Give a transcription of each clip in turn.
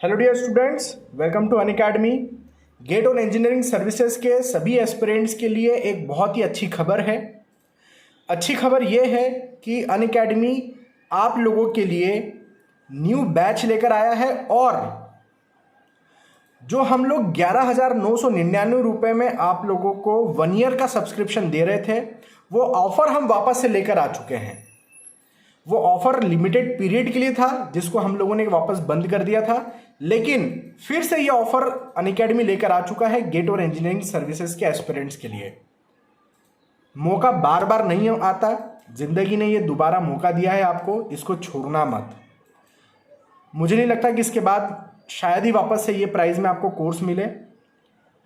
Hello dear students, welcome to Unacademy. Get on engineering services के सभी aspirants के लिए एक बहुत ही अच्छी खबर है। अच्छी खबर यह है कि अनअकैडमी आप लोगों के लिए न्यू बैच लेकर आया है और जो हम लोग 11,999 रुपये में आप लोगों को 1 ईयर का सब्सक्रिप्शन दे रहे थे, वो ऑफ़र हम वापस से लेकर आ चुके हैं। वो ऑफ़र लिमिटेड पीरियड के लिए था जिसको हम लोगों ने वापस बंद कर दिया था, लेकिन फिर से ये ऑफ़र अनअकैडमी लेकर आ चुका है गेट और इंजीनियरिंग सर्विसेज के एस्पिरेंट्स के लिए। मौका बार बार नहीं आता, जिंदगी ने ये दोबारा मौका दिया है आपको, इसको छोड़ना मत। मुझे नहीं लगता कि इसके बाद शायद ही वापस से ये प्राइस में आपको कोर्स मिले।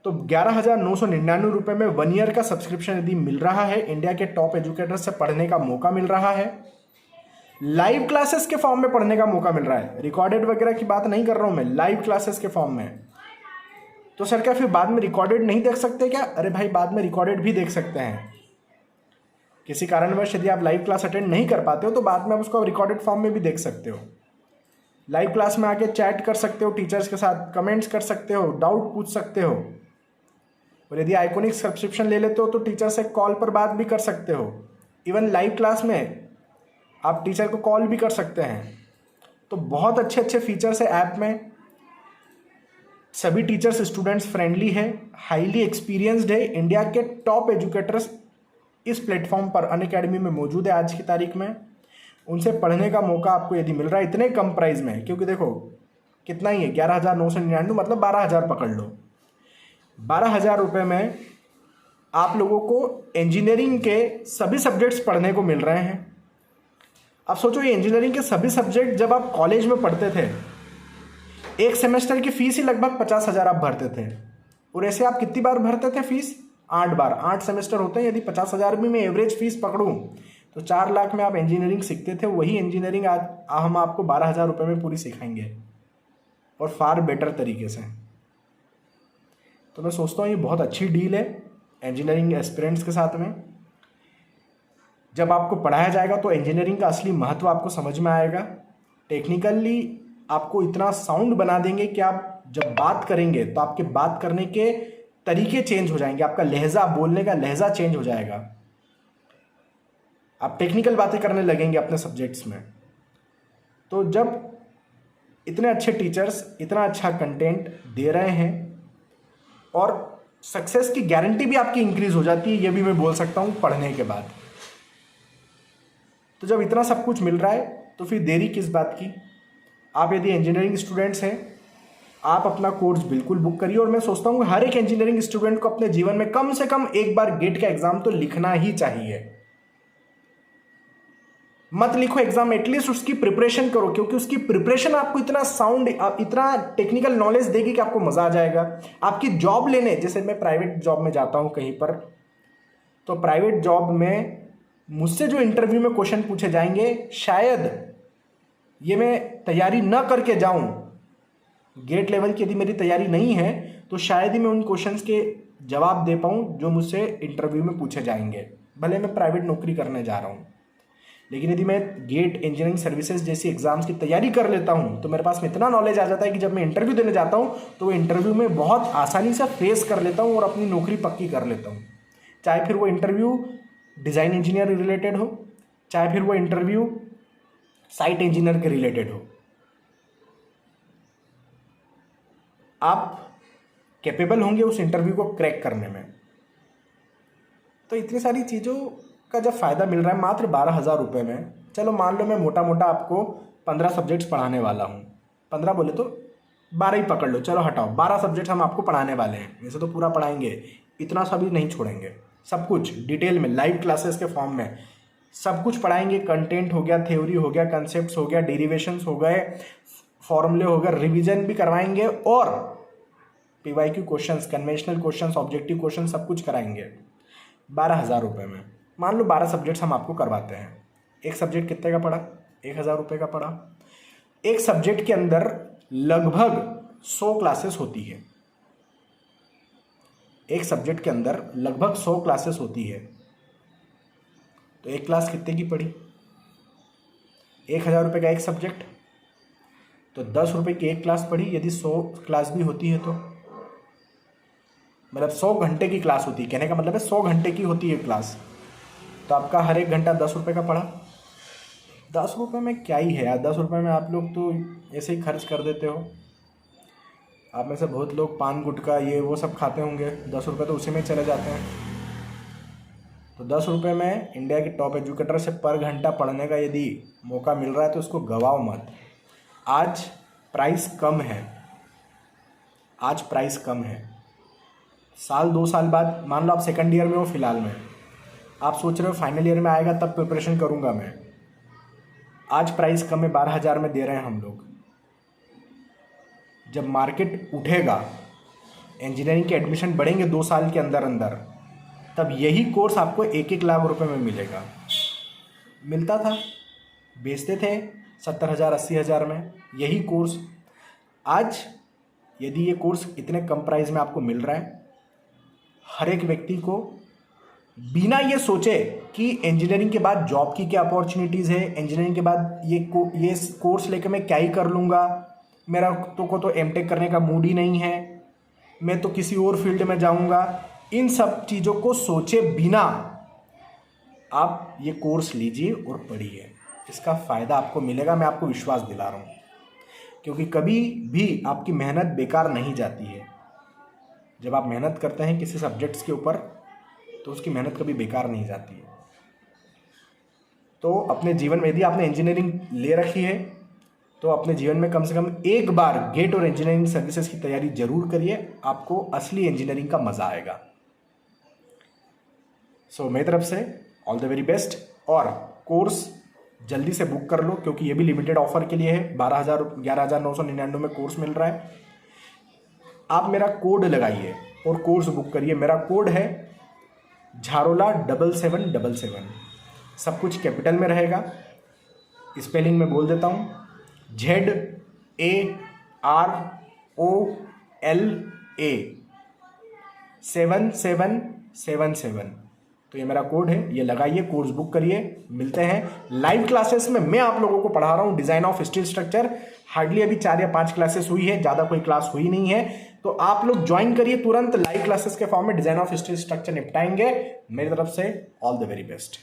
तो 11,999 रुपये में 1 ईयर का सब्सक्रिप्शन यदि मिल रहा है, इंडिया के टॉप एजुकेटर से पढ़ने का मौका मिल रहा है, लाइव क्लासेस के फॉर्म में पढ़ने का मौका मिल रहा है। रिकॉर्डेड वगैरह की बात नहीं कर रहा हूं मैं, लाइव क्लासेस के फॉर्म में। तो सर क्या फिर बाद में रिकॉर्डेड नहीं देख सकते क्या? अरे भाई, बाद में रिकॉर्डेड भी देख सकते हैं। किसी कारणवश यदि आप लाइव क्लास अटेंड नहीं कर पाते हो तो बाद में आप उसको रिकॉर्डेड फॉर्म में भी देख सकते हो। लाइव क्लास में आके चैट कर सकते हो टीचर्स के साथ, कमेंट्स कर सकते हो, डाउट पूछ सकते हो। और यदि आइकॉनिक सब्सक्रिप्शन ले लेते हो तो टीचर से कॉल पर बात भी कर सकते हो। इवन लाइव क्लास में आप टीचर को कॉल भी कर सकते हैं। तो बहुत अच्छे अच्छे फीचर्स है ऐप में। सभी टीचर्स स्टूडेंट्स फ्रेंडली है, हाईली एक्सपीरियंस्ड है। इंडिया के टॉप एजुकेटर्स इस प्लेटफॉर्म पर अनअकैडमी में मौजूद है आज की तारीख में। उनसे पढ़ने का मौका आपको यदि मिल रहा है इतने कम प्राइस में, क्योंकि देखो कितना ही है, 11,999 मतलब 12,000 पकड़ लो। 12,000 रुपये में आप लोगों को इंजीनियरिंग के सभी सब्जेक्ट्स पढ़ने को मिल रहे हैं। अब सोचो, ये इंजीनियरिंग के सभी सब्जेक्ट जब आप कॉलेज में पढ़ते थे, एक सेमेस्टर की फीस ही लगभग 50,000 आप भरते थे। और ऐसे आप कितनी बार भरते थे फीस? 8 बार। 8 सेमेस्टर होते हैं। यदि 50,000 भी मैं एवरेज फीस पकड़ूं तो 4 लाख में आप इंजीनियरिंग सीखते थे। वही इंजीनियरिंग आज हम आपको 12,000 रुपये में पूरी सिखाएंगे और फार बेटर तरीके से। तो मैं सोचता हूँ ये बहुत अच्छी डील है इंजीनियरिंग एस्पिरेंट्स के साथ में। जब आपको पढ़ाया जाएगा तो इंजीनियरिंग का असली महत्व आपको समझ में आएगा। टेक्निकली आपको इतना साउंड बना देंगे कि आप जब बात करेंगे तो आपके बात करने के तरीके चेंज हो जाएंगे, आपका लहजा, बोलने का लहजा चेंज हो जाएगा। आप टेक्निकल बातें करने लगेंगे अपने सब्जेक्ट्स में। तो जब इतने अच्छे टीचर्स इतना अच्छा कंटेंट दे रहे हैं और सक्सेस की गारंटी भी आपकी इंक्रीज हो जाती है, ये भी मैं बोल सकता हूँ पढ़ने के बाद। तो जब इतना सब कुछ मिल रहा है तो फिर देरी किस बात की? आप यदि इंजीनियरिंग स्टूडेंट्स हैं, आप अपना कोर्स बिल्कुल बुक करिए। और मैं सोचता हूँ हर एक इंजीनियरिंग स्टूडेंट को अपने जीवन में कम से कम एक बार गेट का एग्जाम तो लिखना ही चाहिए। मत लिखो एग्जाम, एटलीस्ट उसकी प्रिपरेशन करो, क्योंकि उसकी प्रिपरेशन आपको इतना साउंड, इतना टेक्निकल नॉलेज देगी कि आपको मजा आ जाएगा। आपकी जॉब लेने, जैसे मैं प्राइवेट जॉब में जाता हूँ कहीं पर, तो प्राइवेट जॉब में मुझसे जो इंटरव्यू में क्वेश्चन पूछे जाएंगे, शायद ये मैं तैयारी न करके जाऊं। गेट लेवल की यदि मेरी तैयारी नहीं है तो शायद ही मैं उन क्वेश्चंस के जवाब दे पाऊं जो मुझसे इंटरव्यू में पूछे जाएंगे, भले मैं प्राइवेट नौकरी करने जा रहा हूं। लेकिन यदि मैं गेट इंजीनियरिंग सर्विसेज जैसी एग्जाम्स की तैयारी कर लेता हूं तो मेरे पास में इतना नॉलेज आ जाता है कि जब मैं इंटरव्यू देने जाता हूं तो वो इंटरव्यू में बहुत आसानी से फेस कर लेता हूँ और अपनी नौकरी पक्की कर लेता हूँ। चाहे फिर वो इंटरव्यू डिज़ाइन इंजीनियर रिलेटेड हो, चाहे फिर वो इंटरव्यू साइट इंजीनियर के रिलेटेड हो, आप कैपेबल होंगे उस इंटरव्यू को क्रैक करने में। तो इतनी सारी चीज़ों का जब फ़ायदा मिल रहा है मात्र 12,000 रुपये में, चलो मान लो मैं मोटा मोटा आपको 15 सब्जेक्ट्स पढ़ाने वाला हूँ। 15 बोले तो 12 ही पकड़ लो, चलो हटाओ, 12 सब्जेक्ट हम आपको पढ़ाने वाले हैं। वैसे तो पूरा पढ़ाएंगे, इतना सा भी नहीं छोड़ेंगे। सब कुछ डिटेल में, लाइव क्लासेस के फॉर्म में सब कुछ पढ़ाएंगे। कंटेंट हो गया, थ्योरी हो गया, कंसेप्ट्स हो गया, डेरिवेशंस हो गए, फॉर्मूले हो गए, रिवीजन भी करवाएंगे और PYQ questions, conventional questions, objective question सब कुछ कराएंगे 12,000 रुपये में। मान लो 12 सब्जेक्ट्स हम आपको करवाते हैं। एक सब्जेक्ट कितने का पड़ा? 1,000 रुपये का पड़ा। एक सब्जेक्ट के अंदर लगभग 100 क्लासेस होती है। एक सब्जेक्ट के अंदर लगभग 100 क्लासेस होती है। तो एक क्लास कितने की पड़ी? 1,000 रुपये का एक सब्जेक्ट। तो 10 रुपये की एक क्लास पढ़ी, यदि 100 क्लास भी होती है तो मतलब 100 घंटे की क्लास होती है, कहने का मतलब है 100 घंटे की होती है क्लास, तो आपका हर एक घंटा 10 रुपये का पड़ा। 10 रुपये में क्या ही है यार, 10 रुपये में आप लोग तो ऐसे ही खर्च कर देते हो। आप में से बहुत लोग पान गुटखा ये वो सब खाते होंगे, 10 रुपये तो उसी में चले जाते हैं। तो 10 रुपये में इंडिया के टॉप एजुकेटर से पर घंटा पढ़ने का यदि मौका मिल रहा है तो उसको गवाओ मत। आज प्राइस कम है, आज प्राइस कम है। साल 2 साल बाद, मान लो आप सेकंड ईयर में हो फिलहाल में, आप सोच रहे हो फाइनल ईयर में आएगा तब प्रिपरेशन करूँगा मैं, आज प्राइस कम है, 12,000 में दे रहे हैं हम लोग। जब मार्केट उठेगा, इंजीनियरिंग के एडमिशन बढ़ेंगे 2 साल के अंदर अंदर, तब यही कोर्स आपको 1-1 लाख रुपए में मिलेगा। मिलता था, बेचते थे 70,000 80,000 में यही कोर्स। आज यदि ये कोर्स इतने कम प्राइस में आपको मिल रहा है, हर एक व्यक्ति को बिना ये सोचे कि इंजीनियरिंग के बाद जॉब की क्या अपॉर्चुनिटीज़ है, इंजीनियरिंग के बाद ये कोर्स लेकर मैं क्या ही कर लूँगा, मेरा तो एमटेक करने का मूड ही नहीं है, मैं तो किसी और फील्ड में जाऊँगा, इन सब चीज़ों को सोचे बिना आप ये कोर्स लीजिए और पढ़िए। इसका फ़ायदा आपको मिलेगा, मैं आपको विश्वास दिला रहा हूँ, क्योंकि कभी भी आपकी मेहनत बेकार नहीं जाती है। जब आप मेहनत करते हैं किसी सब्जेक्ट्स के ऊपर तो उसकी मेहनत कभी बेकार नहीं जाती है। तो अपने जीवन में यदि आपने इंजीनियरिंग ले रखी है तो अपने जीवन में कम से कम एक बार गेट और इंजीनियरिंग सर्विसेज की तैयारी जरूर करिए, आपको असली इंजीनियरिंग का मज़ा आएगा। सो मेरी तरफ से ऑल द वेरी बेस्ट, और कोर्स जल्दी से बुक कर लो क्योंकि ये भी लिमिटेड ऑफर के लिए है। 11,999 में कोर्स मिल रहा है। आप मेरा कोड लगाइए और कोर्स बुक करिए। मेरा कोड है झारोला 7777, सब कुछ कैपिटल में रहेगा। स्पेलिंग में बोल देता हूँ, ZAROLA 7777। तो ये मेरा कोड है, ये लगाइए, कोर्स बुक करिए। मिलते हैं लाइव क्लासेस में। मैं आप लोगों को पढ़ा रहा हूँ design of steel structure. Hardly अभी 4 या 5 क्लासेस हुई है, ज़्यादा कोई क्लास हुई नहीं है, तो आप लोग ज्वाइन करिए तुरंत। लाइव क्लासेस के फॉर्म में डिज़ाइन ऑफ स्टील स्ट्रक्चर निपटाएंगे। मेरी तरफ से ऑल द वेरी बेस्ट।